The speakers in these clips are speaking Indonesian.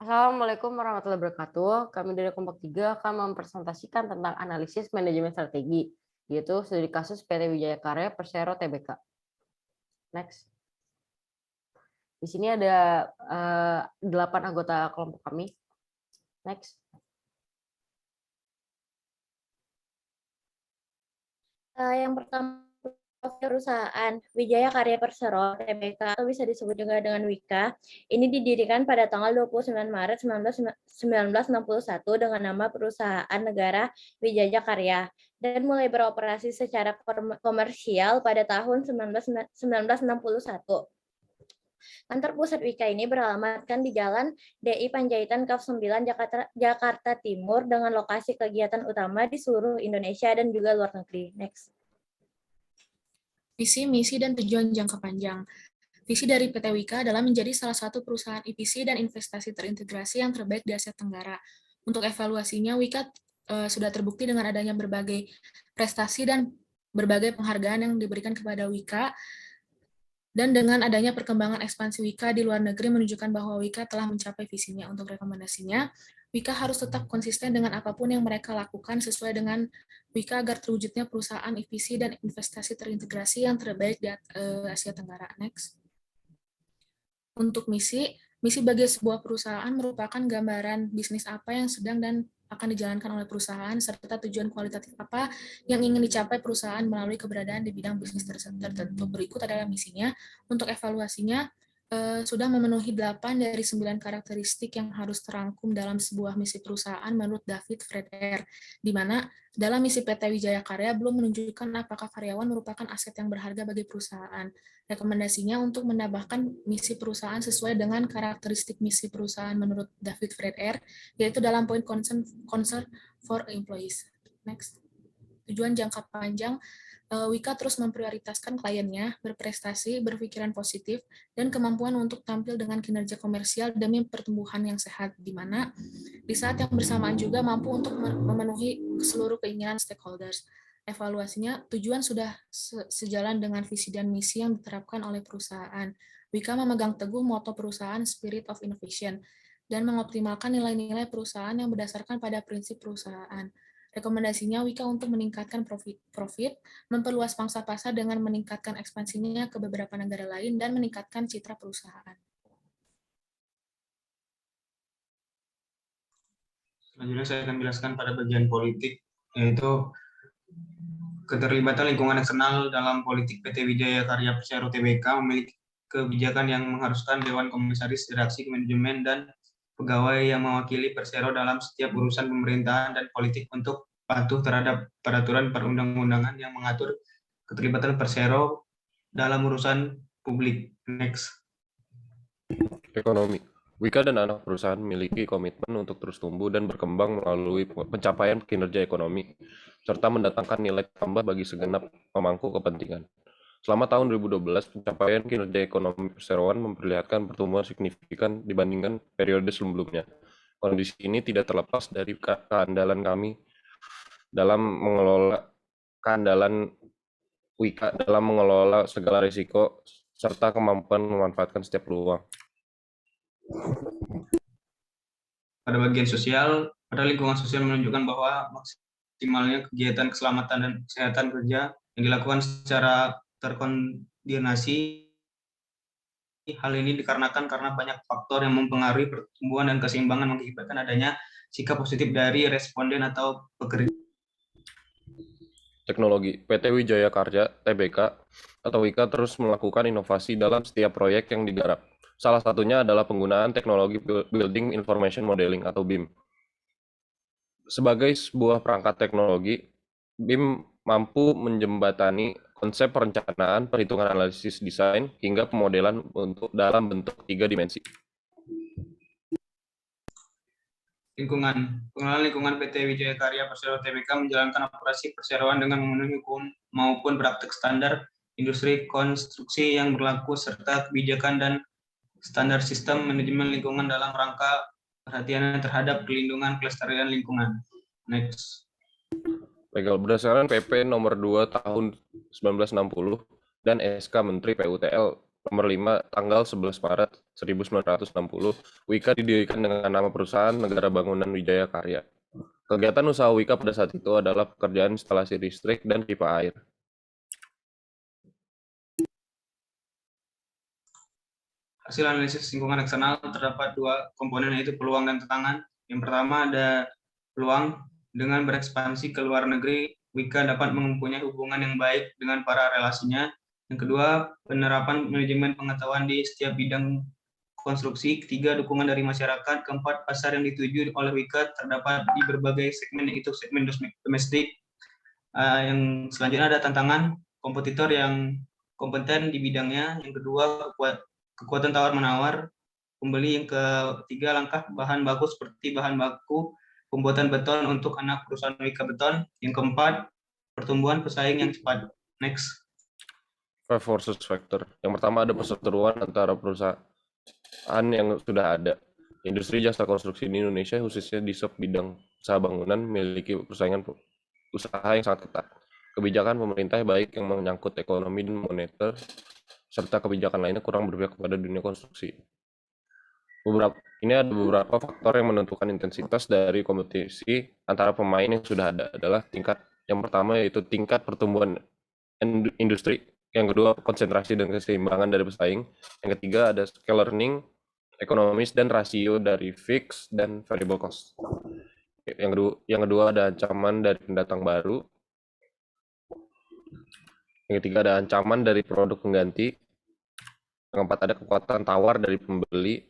Assalamualaikum warahmatullahi wabarakatuh. Kami dari Kompak 3 akan mempresentasikan tentang analisis manajemen strategi, yaitu studi kasus PT Wijaya Karya Persero Tbk. Next. Di sini ada 8 anggota kelompok kami. Next. Yang pertama, perusahaan Wijaya Karya Persero Tbk atau bisa disebut juga dengan WIKA. Ini didirikan pada tanggal 29 Maret 1961 dengan nama Perusahaan Negara Wijaya Karya dan mulai beroperasi secara komersial pada tahun 1961. Kantor pusat WIKA ini beralamatkan di Jalan DI Panjaitan Kaf 9 Jakarta Timur dengan lokasi kegiatan utama di seluruh Indonesia dan juga luar negeri. Next. Visi, misi, dan tujuan jangka panjang. Visi dari PT WIKA adalah menjadi salah satu perusahaan EPC dan investasi terintegrasi yang terbaik di Asia Tenggara. Untuk evaluasinya, WIKA sudah terbukti dengan adanya berbagai prestasi dan berbagai penghargaan yang diberikan kepada WIKA, dan dengan adanya perkembangan ekspansi WIKA di luar negeri menunjukkan bahwa WIKA telah mencapai visinya. Untuk rekomendasinya, WIKA harus tetap konsisten dengan apapun yang mereka lakukan sesuai dengan WIKA agar terwujudnya perusahaan EPC dan investasi terintegrasi yang terbaik di Asia Tenggara. Next. Untuk misi bagi sebuah perusahaan merupakan gambaran bisnis apa yang sedang dan akan dijalankan oleh perusahaan, serta tujuan kualitatif apa yang ingin dicapai perusahaan melalui keberadaan di bidang bisnis tertentu. Berikut adalah misinya. Untuk evaluasinya, sudah memenuhi 8 dari 9 karakteristik yang harus terangkum dalam sebuah misi perusahaan menurut David Friedlander, di mana dalam misi PT Wijaya Karya belum menunjukkan apakah karyawan merupakan aset yang berharga bagi perusahaan. Rekomendasinya untuk menambahkan misi perusahaan sesuai dengan karakteristik misi perusahaan menurut David Friedlander, yaitu dalam poin concern for employees. Next. Tujuan jangka panjang, WIKA terus memprioritaskan kliennya, berprestasi, berpikiran positif, dan kemampuan untuk tampil dengan kinerja komersial demi pertumbuhan yang sehat, di mana di saat yang bersamaan juga mampu untuk memenuhi seluruh keinginan stakeholders. Evaluasinya, tujuan sudah sejalan dengan visi dan misi yang diterapkan oleh perusahaan. WIKA memegang teguh moto perusahaan Spirit of Innovation dan mengoptimalkan nilai-nilai perusahaan yang berdasarkan pada prinsip perusahaan. Rekomendasinya WIKA untuk meningkatkan profit, memperluas pangsa pasar dengan meningkatkan ekspansinya ke beberapa negara lain, dan meningkatkan citra perusahaan. Selanjutnya saya akan menjelaskan pada bagian politik, yaitu keterlibatan lingkungan eksternal dalam politik PT Wijaya Karya Persero Tbk memiliki kebijakan yang mengharuskan Dewan Komisaris Direksi Manajemen dan pegawai yang mewakili Persero dalam setiap urusan pemerintahan dan politik untuk patuh terhadap peraturan perundang-undangan yang mengatur keterlibatan Persero dalam urusan publik. Next. Ekonomi. WIKA dan anak perusahaan memiliki komitmen untuk terus tumbuh dan berkembang melalui pencapaian kinerja ekonomi, serta mendatangkan nilai tambah bagi segenap pemangku kepentingan. Selama tahun 2012, pencapaian kinerja ekonomi perseroan memperlihatkan pertumbuhan signifikan dibandingkan periode sebelumnya. Kondisi ini tidak terlepas dari keandalan kami dalam mengelola WIKA dalam mengelola segala risiko serta kemampuan memanfaatkan setiap peluang. Pada bagian sosial, pada lingkungan sosial menunjukkan bahwa maksimalnya kegiatan keselamatan dan kesehatan kerja yang dilakukan secara terkoordinasi. Hal ini dikarenakan karena banyak faktor yang mempengaruhi pertumbuhan dan keseimbangan mengakibatkan adanya sikap positif dari responden atau pekerja. Teknologi. PT Wijaya Karya Tbk atau WIKA terus melakukan inovasi dalam setiap proyek yang digarap. Salah satunya adalah penggunaan teknologi Building Information Modeling atau BIM. Sebagai sebuah perangkat teknologi, BIM mampu menjembatani konsep perencanaan, perhitungan analisis desain, hingga pemodelan dalam bentuk 3 dimensi. Lingkungan. Pengelolaan lingkungan PT Wijaya Karya Persero Tbk menjalankan operasi perseroan dengan memenuhi hukum maupun praktik standar industri konstruksi yang berlaku serta kebijakan dan standar sistem manajemen lingkungan dalam rangka perhatian terhadap pelindungan kelestarian lingkungan. Next. Legal. Berdasarkan PP nomor 2 tahun 1960 dan SK Menteri PUTL Nomor 5, tanggal 11 Maret 1960, Wika didirikan dengan nama perusahaan Negara Bangunan Wijaya Karya. Kegiatan usaha Wika pada saat itu adalah pekerjaan instalasi listrik dan pipa air. Hasil analisis lingkungan eksternal terdapat dua komponen, yaitu peluang dan tantangan. Yang pertama ada peluang. Dengan berekspansi ke luar negeri, Wika dapat mempunyai hubungan yang baik dengan para relasinya. Yang kedua, penerapan manajemen pengetahuan di setiap bidang konstruksi. Ketiga, dukungan dari masyarakat. Keempat, pasar yang dituju oleh Wika terdapat di berbagai segmen, yaitu segmen domestik. Yang selanjutnya ada tantangan, kompetitor yang kompeten di bidangnya. Yang kedua, kekuatan tawar-menawar pembeli. Yang ketiga, langkah bahan baku seperti bahan baku pembuatan beton untuk anak perusahaan Wika Beton. Yang keempat, pertumbuhan pesaing yang cepat. Next. Five forces factor. Yang pertama ada perseteruan antara perusahaan yang sudah ada. Industri jasa konstruksi di Indonesia, khususnya di sub bidang usaha bangunan, memiliki persaingan usaha yang sangat ketat. Kebijakan pemerintah baik yang menyangkut ekonomi dan moneter, serta kebijakan lainnya kurang berpihak kepada dunia konstruksi. Ini ada beberapa faktor yang menentukan intensitas dari kompetisi antara pemain yang sudah ada adalah yang pertama yaitu tingkat pertumbuhan industri, yang kedua konsentrasi dan keseimbangan dari pesaing, yang ketiga ada scale learning, ekonomis dan rasio dari fixed dan variable cost. Yang kedua ada ancaman dari pendatang baru. Yang ketiga ada ancaman dari produk pengganti. Yang keempat ada kekuatan tawar dari pembeli.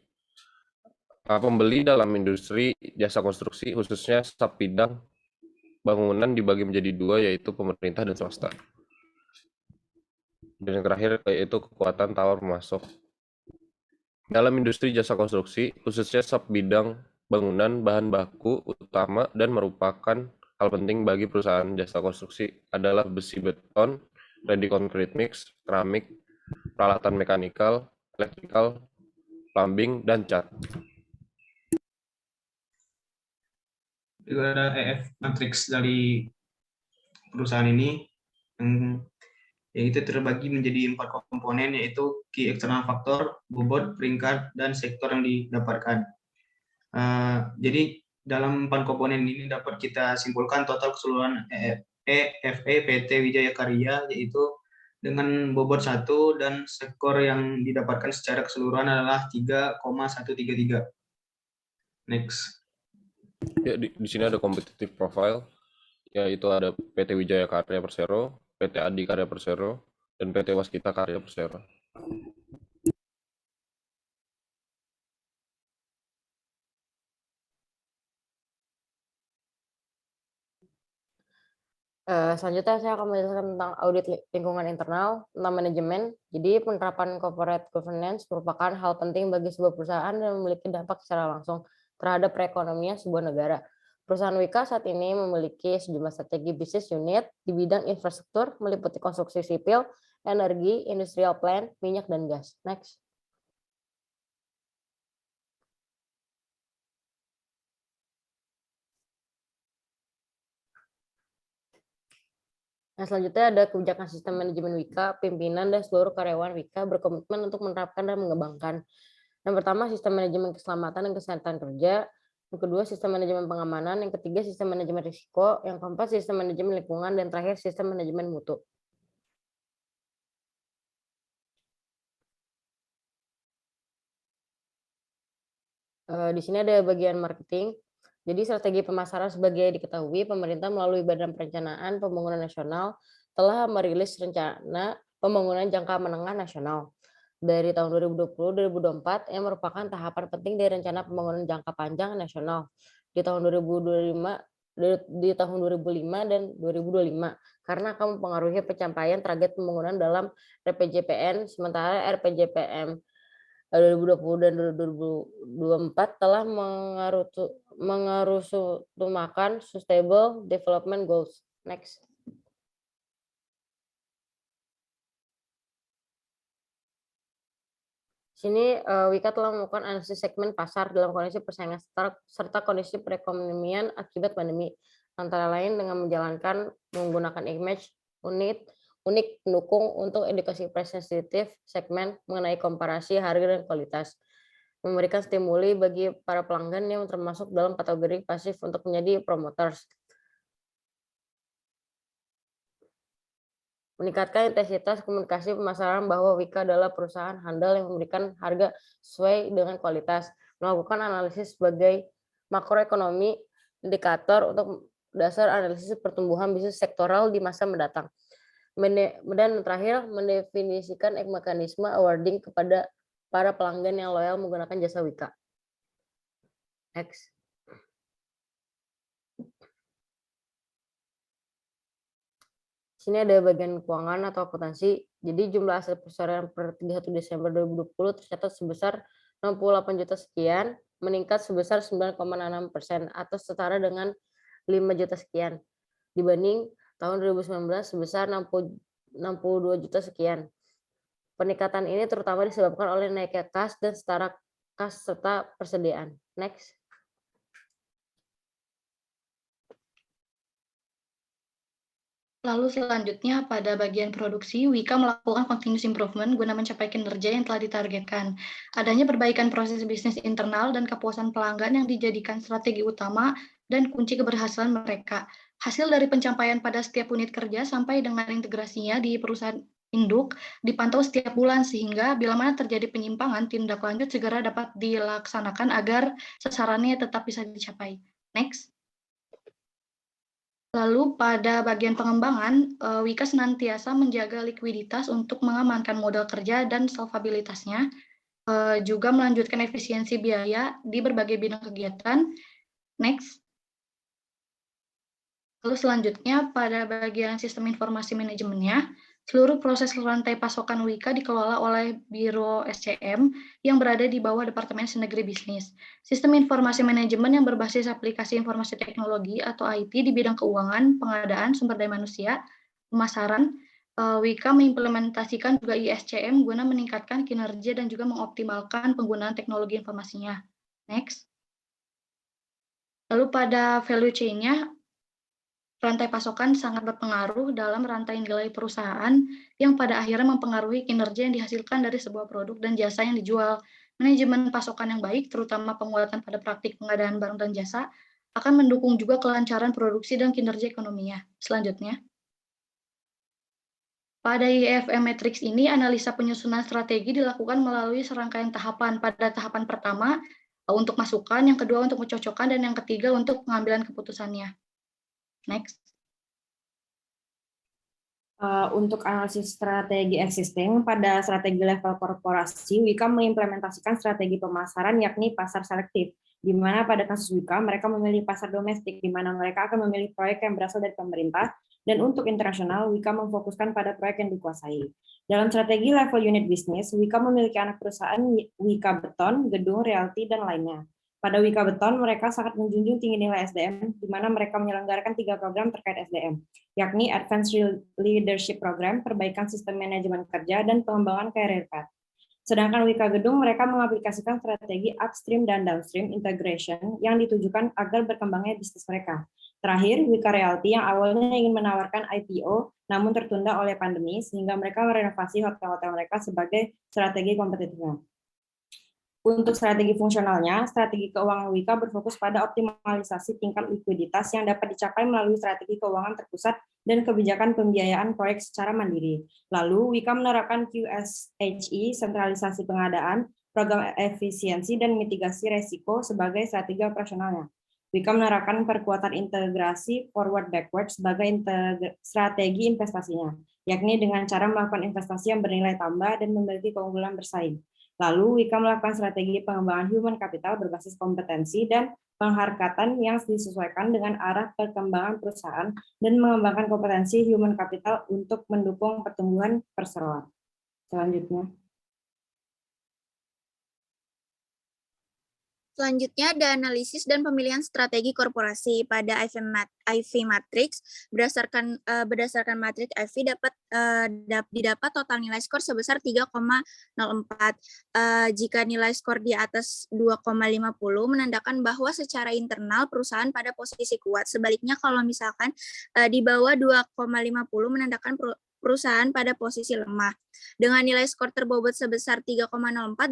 Pembeli dalam industri jasa konstruksi, khususnya sub bidang bangunan, dibagi menjadi dua, yaitu pemerintah dan swasta. Dan yang terakhir yaitu kekuatan tawar pemasok. Dalam industri jasa konstruksi, khususnya sub bidang bangunan, bahan baku utama dan merupakan hal penting bagi perusahaan jasa konstruksi adalah besi beton, ready concrete mix, keramik, peralatan mekanikal, elektrikal, plumbing, dan cat. Juga ada EF matrix dari perusahaan ini, yaitu terbagi menjadi 4 komponen, yaitu key external factor, bobot, peringkat, dan sektor yang didapatkan. Jadi dalam 4 komponen ini dapat kita simpulkan total keseluruhan EFE PT Wijaya Karya, yaitu dengan bobot 1 dan skor yang didapatkan secara keseluruhan adalah 3,133. Next. Ya, di sini ada competitive profile, yaitu ada PT Wijaya Karya Persero, PT Adi Karya Persero, dan PT Waskita Karya Persero. Selanjutnya saya akan menjelaskan tentang audit lingkungan internal, tentang manajemen. Jadi penerapan corporate governance merupakan hal penting bagi sebuah perusahaan dan memiliki dampak secara langsung terhadap perekonomian sebuah negara. Perusahaan Wika saat ini memiliki sejumlah strategi bisnis unit di bidang infrastruktur, meliputi konstruksi sipil, energi, industrial plant, minyak, dan gas. Next. Nah, selanjutnya ada kebijakan sistem manajemen Wika, pimpinan dan seluruh karyawan Wika berkomitmen untuk menerapkan dan mengembangkan. Yang pertama, sistem manajemen keselamatan dan kesehatan kerja. Yang kedua, sistem manajemen pengamanan. Yang ketiga, sistem manajemen risiko. Yang keempat, sistem manajemen lingkungan. Dan terakhir, sistem manajemen mutu. Di sini ada bagian marketing. Jadi strategi pemasaran sebagai diketahui, pemerintah melalui Badan Perencanaan Pembangunan Nasional telah merilis rencana pembangunan jangka menengah nasional dari tahun 2020-2024 yang merupakan tahapan penting dari rencana pembangunan jangka panjang nasional di tahun 2005 dan 2025 karena akan mempengaruhi pencapaian target pembangunan dalam RPJPN, sementara RPJPM 2020 dan 2024 telah mengarusumakan Sustainable Development Goals. Next. Sini Wika telah melakukan analisis segmen pasar dalam kondisi persaingan serta kondisi perekonomian akibat pandemi, antara lain dengan menggunakan image unit unik pendukung untuk edukasi price sensitif segmen mengenai komparasi harga dan kualitas, memberikan stimuli bagi para pelanggan yang termasuk dalam kategori pasif untuk menjadi promoters, meningkatkan intensitas komunikasi pemasaran bahwa Wika adalah perusahaan handal yang memberikan harga sesuai dengan kualitas, melakukan analisis sebagai makroekonomi indikator untuk dasar analisis pertumbuhan bisnis sektoral di masa mendatang. Dan terakhir, mendefinisikan mekanisme awarding kepada para pelanggan yang loyal menggunakan jasa Wika. Next. Sini ada bagian keuangan atau akuntansi. Jadi jumlah aset perusahaan per 31 Desember 2020 tercatat sebesar 68 juta sekian, meningkat sebesar 9,6% atau setara dengan 5 juta sekian dibanding tahun 2019 sebesar 62 juta sekian. Peningkatan ini terutama disebabkan oleh naiknya kas dan setara kas serta persediaan. Next. Lalu selanjutnya pada bagian produksi, Wika melakukan continuous improvement guna mencapai kinerja yang telah ditargetkan. Adanya perbaikan proses bisnis internal dan kepuasan pelanggan yang dijadikan strategi utama dan kunci keberhasilan mereka. Hasil dari pencapaian pada setiap unit kerja sampai dengan integrasinya di perusahaan induk dipantau setiap bulan sehingga bila mana terjadi penyimpangan, tindak lanjut segera dapat dilaksanakan agar sasarannya tetap bisa dicapai. Next. Lalu pada bagian pengembangan, Wika senantiasa menjaga likuiditas untuk mengamankan modal kerja dan solvabilitasnya, juga melanjutkan efisiensi biaya di berbagai bidang kegiatan. Next. Lalu selanjutnya pada bagian sistem informasi manajemennya, seluruh proses rantai pasokan Wika dikelola oleh Biro SCM yang berada di bawah Departemen Negeri Bisnis. Sistem informasi manajemen yang berbasis aplikasi informasi teknologi atau IT di bidang keuangan, pengadaan, sumber daya manusia, pemasaran, Wika mengimplementasikan juga ISCM guna meningkatkan kinerja dan juga mengoptimalkan penggunaan teknologi informasinya. Next. Lalu pada value chain-nya, rantai pasokan sangat berpengaruh dalam rantai nilai perusahaan yang pada akhirnya mempengaruhi kinerja yang dihasilkan dari sebuah produk dan jasa yang dijual. Manajemen pasokan yang baik, terutama penguatan pada praktik pengadaan barang dan jasa, akan mendukung juga kelancaran produksi dan kinerja ekonominya. Selanjutnya, pada IFM Matrix ini, analisa penyusunan strategi dilakukan melalui serangkaian tahapan. Pada tahapan pertama, untuk masukan, yang kedua untuk mencocokkan, dan yang ketiga untuk pengambilan keputusannya. Next. Untuk analisis strategi existing, pada strategi level korporasi, Wika mengimplementasikan strategi pemasaran yakni pasar selektif, di mana pada kasus Wika, mereka memilih pasar domestik, di mana mereka akan memilih proyek yang berasal dari pemerintah, dan untuk internasional, Wika memfokuskan pada proyek yang dikuasai. Dalam strategi level unit bisnis, Wika memiliki anak perusahaan Wika Beton, Gedung, Realty, dan lainnya. Pada Wika Beton, mereka sangat menjunjung tinggi nilai SDM, di mana mereka menyelenggarakan 3 program terkait SDM, yakni Advanced Leadership Program, perbaikan sistem manajemen kerja, dan pengembangan career path. Sedangkan Wika Gedung, mereka mengaplikasikan strategi upstream dan downstream integration yang ditujukan agar berkembangnya bisnis mereka. Terakhir, Wika Realty yang awalnya ingin menawarkan IPO, namun tertunda oleh pandemi, sehingga mereka merenovasi hotel-hotel mereka sebagai strategi kompetitifnya. Untuk strategi fungsionalnya, strategi keuangan Wika berfokus pada optimalisasi tingkat likuiditas yang dapat dicapai melalui strategi keuangan terpusat dan kebijakan pembiayaan proyek secara mandiri. Lalu, Wika menerapkan QSHE, sentralisasi pengadaan, program efisiensi, dan mitigasi resiko sebagai strategi operasionalnya. Wika menerapkan perkuatan integrasi forward-backward sebagai strategi investasinya, yakni dengan cara melakukan investasi yang bernilai tambah dan memiliki keunggulan bersaing. Lalu, Wika melakukan strategi pengembangan human capital berbasis kompetensi dan penghargaan yang disesuaikan dengan arah perkembangan perusahaan dan mengembangkan kompetensi human capital untuk mendukung pertumbuhan perseroan. Selanjutnya. Selanjutnya ada analisis dan pemilihan strategi korporasi. Pada IV Matrix, berdasarkan matriks IV didapat total nilai skor sebesar 3,04. Jika nilai skor di atas 2,50 menandakan bahwa secara internal perusahaan pada posisi kuat. Sebaliknya kalau misalkan di bawah 2,50 menandakan perusahaan pada posisi lemah. Dengan nilai skor terbobot sebesar 3,04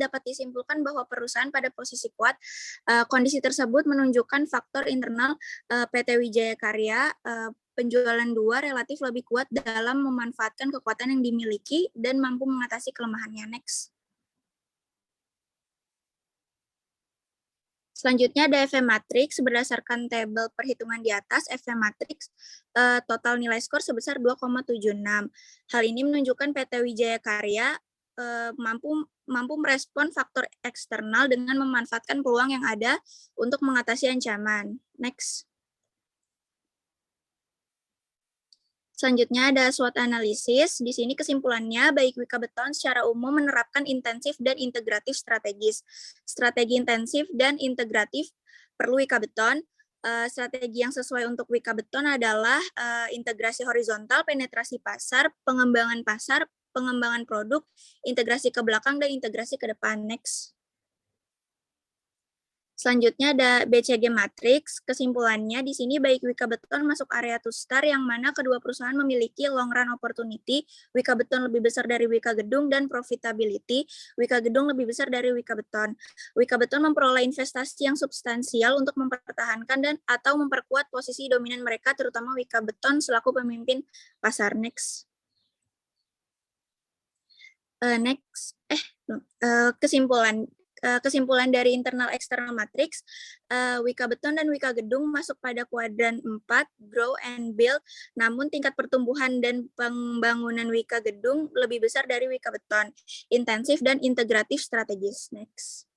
dapat disimpulkan bahwa perusahaan pada posisi kuat. Kondisi tersebut menunjukkan faktor internal PT Wijaya Karya penjualan 2 relatif lebih kuat dalam memanfaatkan kekuatan yang dimiliki dan mampu mengatasi kelemahannya. Next. Selanjutnya ada FM Matrix. Berdasarkan tabel perhitungan di atas, FM Matrix total nilai skor sebesar 2,76. Hal ini menunjukkan PT Wijaya Karya mampu merespon faktor eksternal dengan memanfaatkan peluang yang ada untuk mengatasi ancaman. Next. Selanjutnya ada SWOT analisis. Di sini kesimpulannya, baik Wika Beton secara umum menerapkan intensif dan integratif strategis. Strategi intensif dan integratif perlu Wika Beton. Strategi yang sesuai untuk Wika Beton adalah integrasi horizontal, penetrasi pasar, pengembangan produk, integrasi ke belakang, dan integrasi ke depan. Next. Selanjutnya ada BCG Matrix. Kesimpulannya di sini baik Wika Beton masuk area to star yang mana kedua perusahaan memiliki long run opportunity. Wika Beton lebih besar dari Wika Gedung dan profitability. Wika Gedung lebih besar dari Wika Beton. Wika Beton memperoleh investasi yang substansial untuk mempertahankan dan atau memperkuat posisi dominan mereka, terutama Wika Beton selaku pemimpin pasar. Next. Kesimpulan dari internal external matrix, Wika Beton dan Wika Gedung masuk pada kuadran 4, grow and build, namun tingkat pertumbuhan dan pembangunan Wika Gedung lebih besar dari Wika Beton, intensif dan integratif strategis. Next.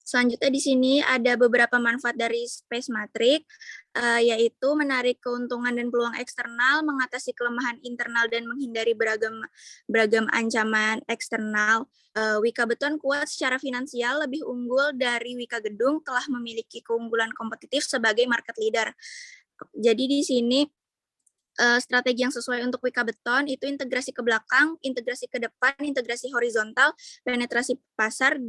Selanjutnya di sini ada beberapa manfaat dari Space Matrix, yaitu menarik keuntungan dan peluang eksternal, mengatasi kelemahan internal dan menghindari beragam ancaman eksternal. Wika Beton kuat secara finansial, lebih unggul dari Wika Gedung, telah memiliki keunggulan kompetitif sebagai market leader. Jadi di sini strategi yang sesuai untuk Wika Beton itu integrasi ke belakang, integrasi ke depan, integrasi horizontal, penetrasi pasar,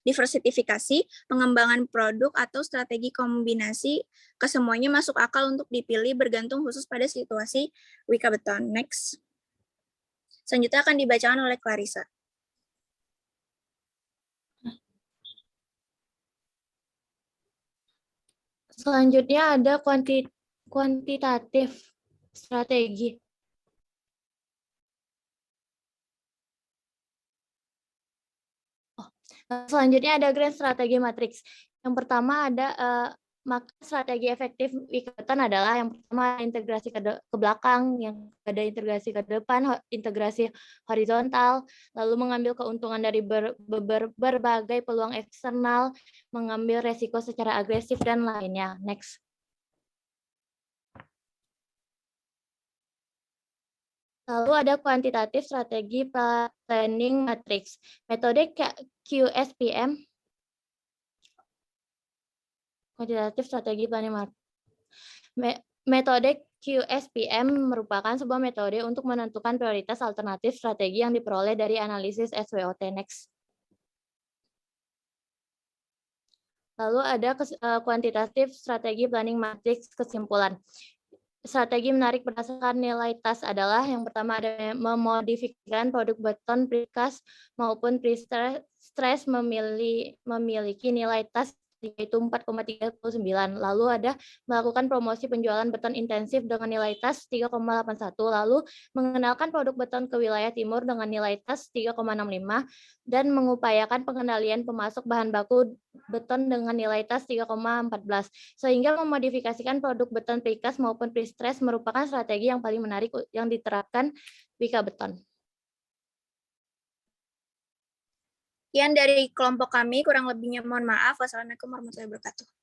diversifikasi, pengembangan produk atau strategi kombinasi, kesemuanya masuk akal untuk dipilih bergantung khusus pada situasi Wika Beton. Next. Selanjutnya akan dibacakan oleh Clarissa. Selanjutnya ada kuantitatif strategi. Selanjutnya ada grand strategi matriks. Yang pertama ada strategi efektif Wika Beton adalah yang pertama integrasi ke belakang, yang ada integrasi ke depan, integrasi horizontal, lalu mengambil keuntungan dari berbagai peluang eksternal, mengambil resiko secara agresif dan lainnya. Next. Lalu ada kuantitatif strategi planning matrix. Metode QSPM, kuantitatif strategi planning matrix. Metode QSPM merupakan sebuah metode untuk menentukan prioritas alternatif strategi yang diperoleh dari analisis SWOT. Next. Lalu ada kuantitatif strategi planning matrix kesimpulan. Strategi menarik berdasarkan nilai tas adalah yang pertama ada memodifikasikan produk beton precast maupun pre-stress memiliki nilai tas yaitu 4,39. Lalu ada melakukan promosi penjualan beton intensif dengan nilai tas 3,81. Lalu mengenalkan produk beton ke wilayah timur dengan nilai tas 3,65 dan mengupayakan pengendalian pemasok bahan baku beton dengan nilai tas 3,14. Sehingga memodifikasikan produk beton precast maupun pre-stress merupakan strategi yang paling menarik yang diterapkan Wika Beton. Sekian dari kelompok kami, kurang lebihnya mohon maaf. Wassalamualaikum warahmatullahi wabarakatuh.